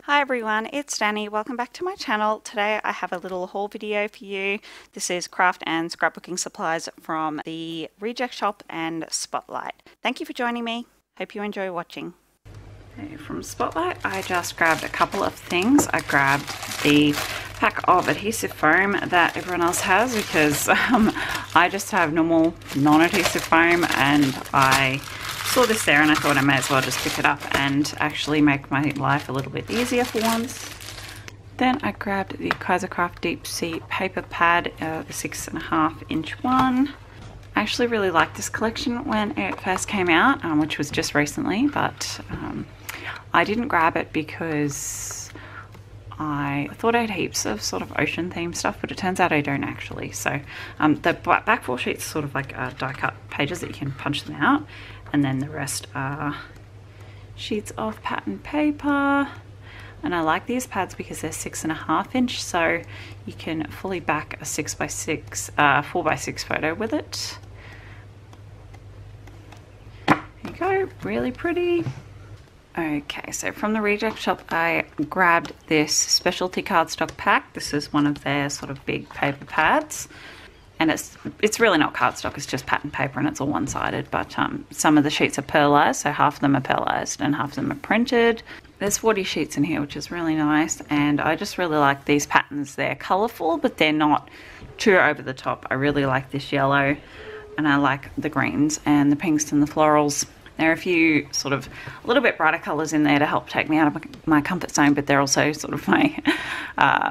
Hi everyone, it's Danny. Welcome back to my channel. Today I have a little haul video for you. This is craft and scrapbooking supplies from the Reject Shop and Spotlight. Thank you for joining me. Hope you enjoy watching. Okay, from Spotlight I just grabbed a couple of things. I grabbed the pack of adhesive foam that everyone else has because I just have normal non-adhesive foam, and I saw this there and I thought I may as well just pick it up and actually make my life a little bit easier for once. Then I grabbed the Kaisercraft Deep Sea paper pad, the 6.5 inch one. I actually really liked this collection when it first came out, which was just recently, but I didn't grab it because I thought I had heaps of sort of ocean themed stuff, but it turns out I don't actually. So the back 4 sheets are sort of like die cut pages that you can punch them out, and then the rest are sheets of pattern paper. And I like these pads because they're 6.5 inch, so you can fully back a 6x6 4x6 photo with it. There you go, really pretty. Okay, so from the Reject Shop I grabbed this specialty cardstock pack. This is one of their sort of big paper pads, and it's really not cardstock, it's just pattern paper, and it's all one-sided, but some of the sheets are pearlized, so half of them are pearlized and half of them are printed. There's 40 sheets in here, which is really nice, and I just really like these patterns. They're colourful, but they're not too over the top. I really like this yellow, and I like the greens and the pinks and the florals. There are a few sort of a little bit brighter colours in there to help take me out of my comfort zone, but they're also sort of my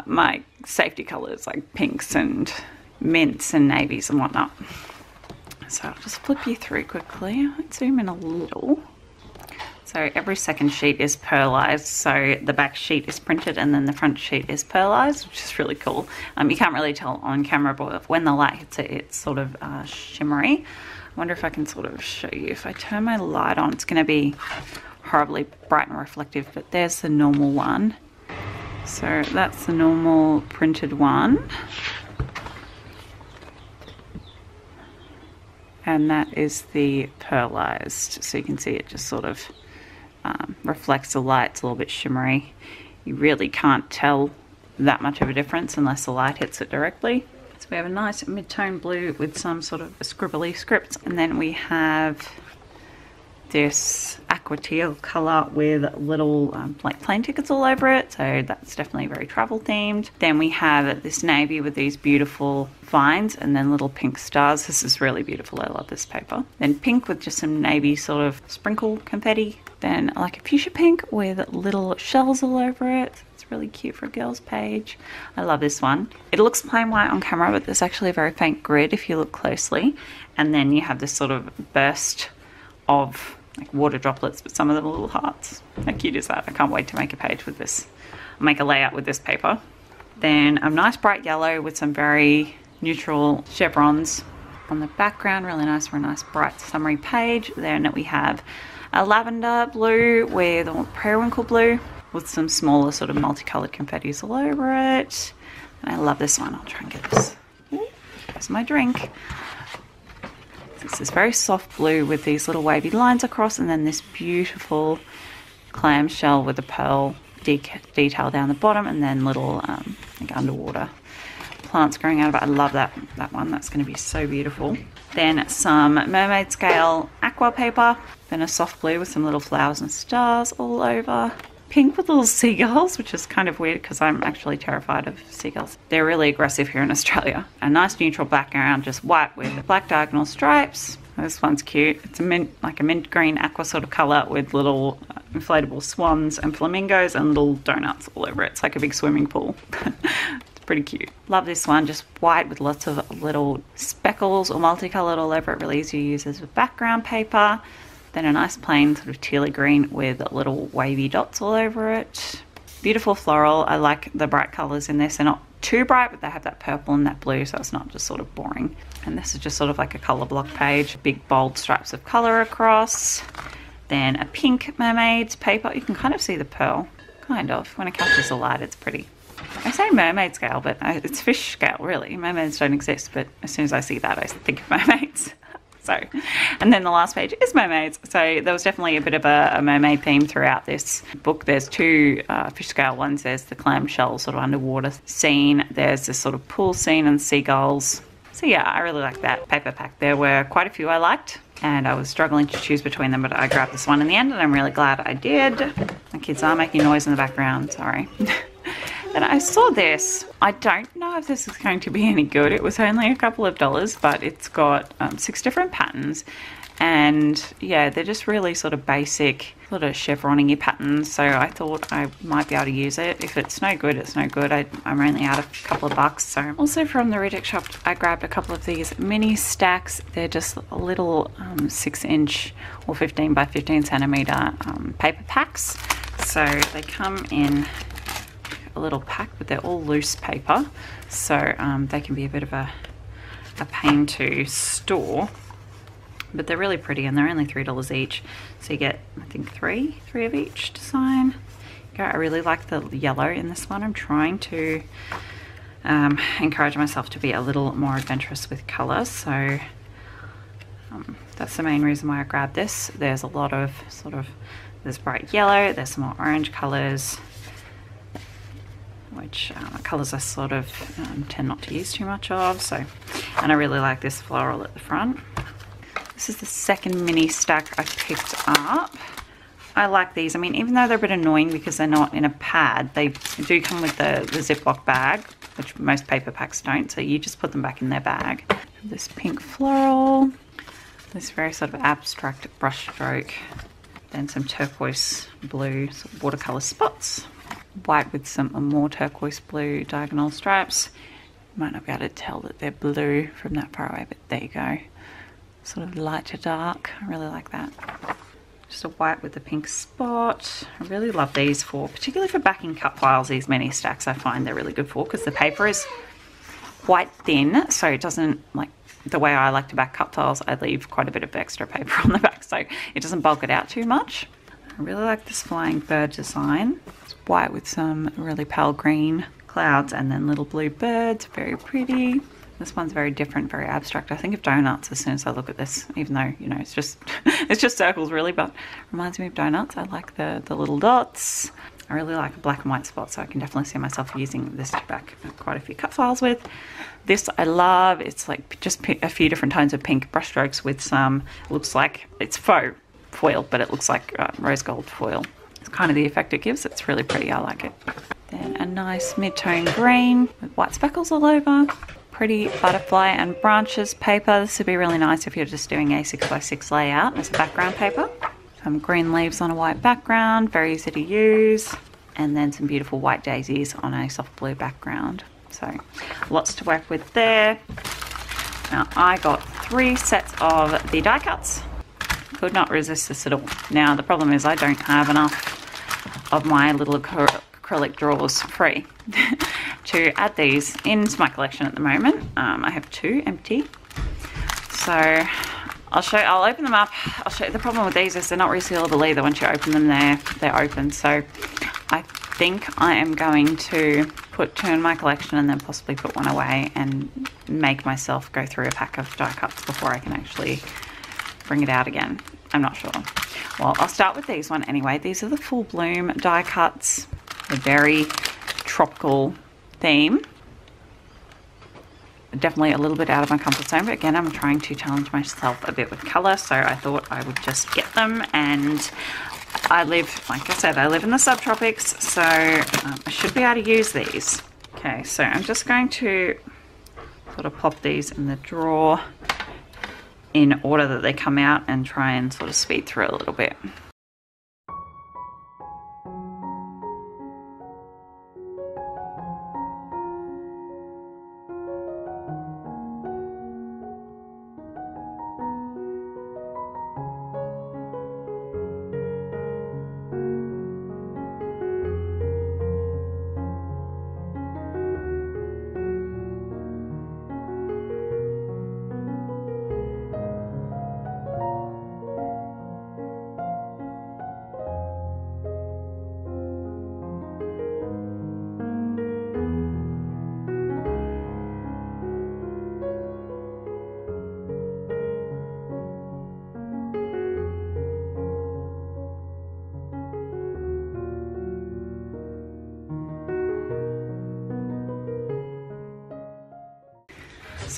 my safety colours, like pinks and mints and navies and whatnot. So I'll just flip you through quickly. Let's zoom in a little. So every second sheet is pearlized, so the back sheet is printed and then the front sheet is pearlized, which is really cool. You can't really tell on camera, but when the light hits it, it's sort of shimmery. I wonder if I can sort of show you. If I turn my light on, it's going to be horribly bright and reflective, but there's the normal one. So that's the normal printed one. And that is the pearlized. So you can see it just sort of reflects the light. It's a little bit shimmery. You really can't tell that much of a difference unless the light hits it directly. So we have a nice mid-tone blue with some sort of scribbly script, and then we have this aqua teal colour with little like plane tickets all over it, so that's definitely very travel themed. Then we have this navy with these beautiful vines and then little pink stars. This is really beautiful, I love this paper. Then pink with just some navy sort of sprinkle confetti. Then like a fuchsia pink with little shells all over it. It's really cute for a girl's page. I love this one. It looks plain white on camera, but there's actually a very faint grid if you look closely. And then you have this sort of burst of like water droplets, but some of them are little hearts. How cute is that? I can't wait to make a page with this. I'll make a layout with this paper. Then a nice bright yellow with some very neutral chevrons on the background. Really nice for a nice bright summary page. Then we have a lavender blue with a periwinkle blue with some smaller sort of multicolored confettis all over it. And I love this one. I'll try and get this. Ooh, there's my drink. This is very soft blue with these little wavy lines across, and then this beautiful clamshell with a pearl detail down the bottom, and then little like underwater plants growing out of it. I love that one. That's going to be so beautiful. Then some mermaid scale aqua paper, then a soft blue with some little flowers and stars all over. Pink with little seagulls, which is kind of weird because I'm actually terrified of seagulls. They're really aggressive here in Australia. A nice neutral background, just white with black diagonal stripes. This one's cute. It's a mint, like a mint green aqua sort of colour with little inflatable swans and flamingos and little donuts all over it. It's like a big swimming pool. It's pretty cute. Love this one, just white with lots of little speckles or multicoloured all over it. Really easy to use as a background paper. Then a nice plain sort of tealy green with little wavy dots all over it. Beautiful floral. I like the bright colours in this. They're not too bright, but they have that purple and that blue, so it's not just sort of boring. And this is just sort of like a colour block page. Big bold stripes of colour across. Then a pink mermaid's paper. You can kind of see the pearl, kind of. When it catches the light, it's pretty. I say mermaid scale, but it's fish scale, really. Mermaids don't exist, but as soon as I see that, I think of mermaids. So, and then the last page is mermaids. So there was definitely a bit of a mermaid theme throughout this book. There's two fish scale ones. There's the clamshell sort of underwater scene. There's this sort of pool scene and seagulls. So yeah, I really like that paper pack. There were quite a few I liked, and I was struggling to choose between them, but I grabbed this one in the end, and I'm really glad I did. My kids are making noise in the background, sorry. Then I saw this. I don't know if this is going to be any good. It was only a couple of dollars, but it's got 6 different patterns. And yeah, they're just really sort of basic, sort of chevroning-y patterns. So I thought I might be able to use it. If it's no good, it's no good. I'm only out a couple of bucks. So also from the reject shop, I grabbed a couple of these mini stacks. They're just little 6-inch or 15 by 15 centimeter paper packs. So they come in a little pack, but they're all loose paper. So they can be a bit of a pain to store. But they're really pretty, and they're only $3 each. So you get, I think, three of each design. I really like the yellow in this one. I'm trying to encourage myself to be a little more adventurous with colour. So that's the main reason why I grabbed this. There's a lot of there's bright yellow, there's some more orange colours, which colours I sort of tend not to use too much of. So, and I really like this floral at the front. This is the second mini stack I picked up. I like these. I mean, even though they're a bit annoying because they're not in a pad, they do come with the Ziploc bag, which most paper packs don't, so you just put them back in their bag. This pink floral, this very sort of abstract brush stroke, then some turquoise blue sort of watercolour spots, white with some more turquoise blue diagonal stripes. You might not be able to tell that they're blue from that far away, but there you go. Sort of light to dark. I really like that. Just a white with a pink spot. I really love these particularly for backing cut files. These mini stacks I find they're really good for because the paper is quite thin, so it doesn't, like the way I like to back cut files, I leave quite a bit of extra paper on the back so it doesn't bulk it out too much. I really like this flying bird design. It's white with some really pale green clouds and then little blue birds. Very pretty. This one's very different, very abstract. I think of donuts as soon as I look at this, even though, you know, it's just it's just circles really, but reminds me of donuts. I like the little dots. I really like a black and white spot, so I can definitely see myself using this to back quite a few cut files with. This I love. It's like just a few different tones of pink brush strokes with some, looks like it's faux foil, but it looks like rose gold foil. It's kind of the effect it gives. It's really pretty. I like it. Then a nice mid-tone green with white speckles all over. Pretty butterfly and branches paper. This would be really nice if you're just doing a 6x6 layout as a background paper. Some green leaves on a white background, very easy to use. And then some beautiful white daisies on a soft blue background. So lots to work with there. Now I got 3 sets of the die cuts. Could not resist this at all. Now the problem is I don't have enough of my little acrylic drawers free to add these into my collection at the moment. I have 2 empty. So I'll open them up. I'll show you. The problem with these is they're not resealable either. Once you open them, they're open. So I think I am going to put 2 in my collection and then possibly put 1 away and make myself go through a pack of die cuts before I can actually bring it out again. I'm not sure. Well, I'll start with these one anyway. These are the full bloom die cuts. They're very tropical theme. Definitely a little bit out of my comfort zone, but again, I'm trying to challenge myself a bit with colour, so I thought I would just get them. And I live, like I said, I live in the subtropics, so I should be able to use these. Okay, so I'm just going to sort of pop these in the drawer in order that they come out and try and sort of speed through a little bit.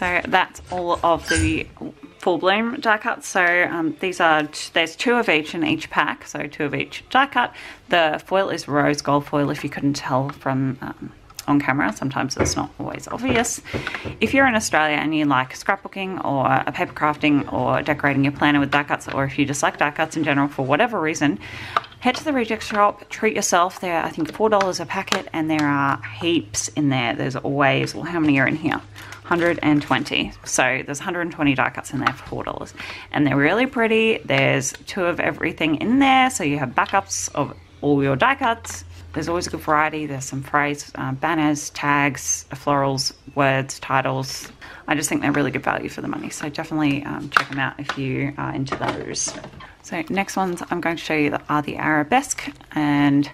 So that's all of the full bloom die cuts. So there's 2 of each in each pack, so 2 of each die cut. The foil is rose gold foil, if you couldn't tell from on camera. Sometimes it's not always obvious. If you're in Australia and you like scrapbooking or a paper crafting or decorating your planner with die cuts, or if you just like die cuts in general for whatever reason, head to the reject shop, treat yourself. They're I think $4 a packet, and there are heaps in there. There's always, well, how many are in here? 120. So there's 120 die cuts in there for $4, and they're really pretty. There's 2 of everything in there, so you have backups of all your die cuts. There's always a good variety. There's some phrase, banners, tags, florals, words, titles. I just think they're really good value for the money, so definitely check them out if you are into those. So next ones I'm going to show you are the arabesque, and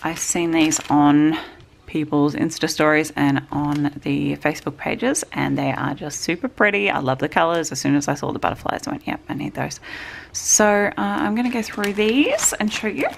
I've seen these on people's Insta stories and on the Facebook pages, and they are just super pretty. I love the colors. As soon as I saw the butterflies, I went, yep, I need those. So I'm going to go through these and show you.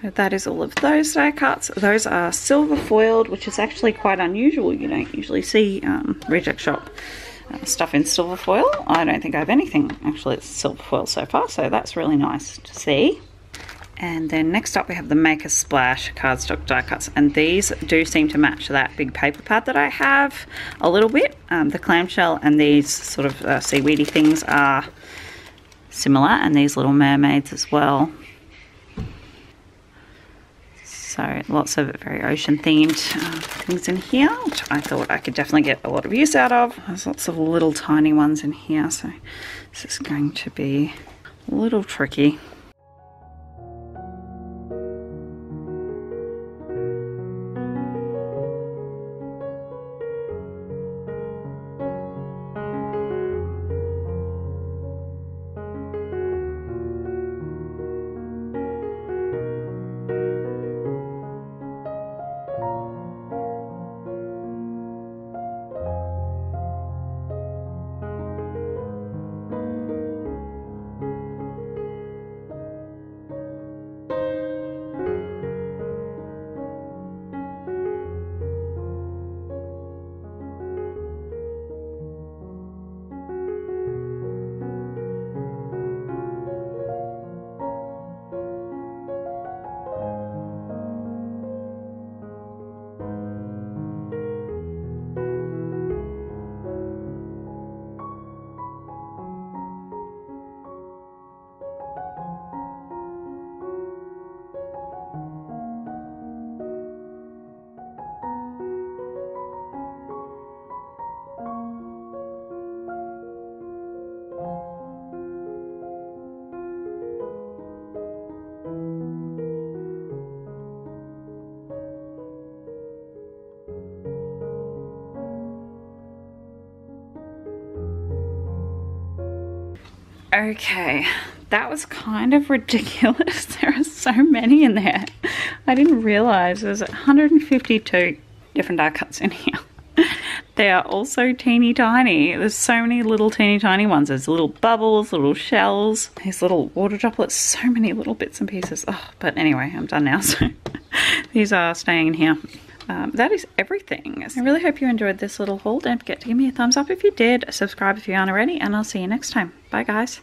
So that is all of those die cuts. Those are silver foiled, which is actually quite unusual. You don't usually see reject shop stuff in silver foil. I don't think I have anything actually that's silver foil so far, so that's really nice to see. And then next up we have the Maker Splash cardstock die cuts, and these do seem to match that big paper pad that I have a little bit. The clamshell and these sort of seaweedy things are similar, and these little mermaids as well. So lots of very ocean themed things in here, which I thought I could definitely get a lot of use out of. There's lots of little tiny ones in here, so this is going to be a little tricky. Okay, that was kind of ridiculous. There are so many in there. I didn't realize there's 152 different die cuts in here. They are also teeny tiny. There's so many little teeny tiny ones. There's little bubbles, little shells, these little water droplets, so many little bits and pieces. Oh, but anyway, I'm done now, so these are staying in here. That is everything. I really hope you enjoyed this little haul. Don't forget to give me a thumbs up if you did, subscribe if you aren't already, and I'll see you next time. Bye guys.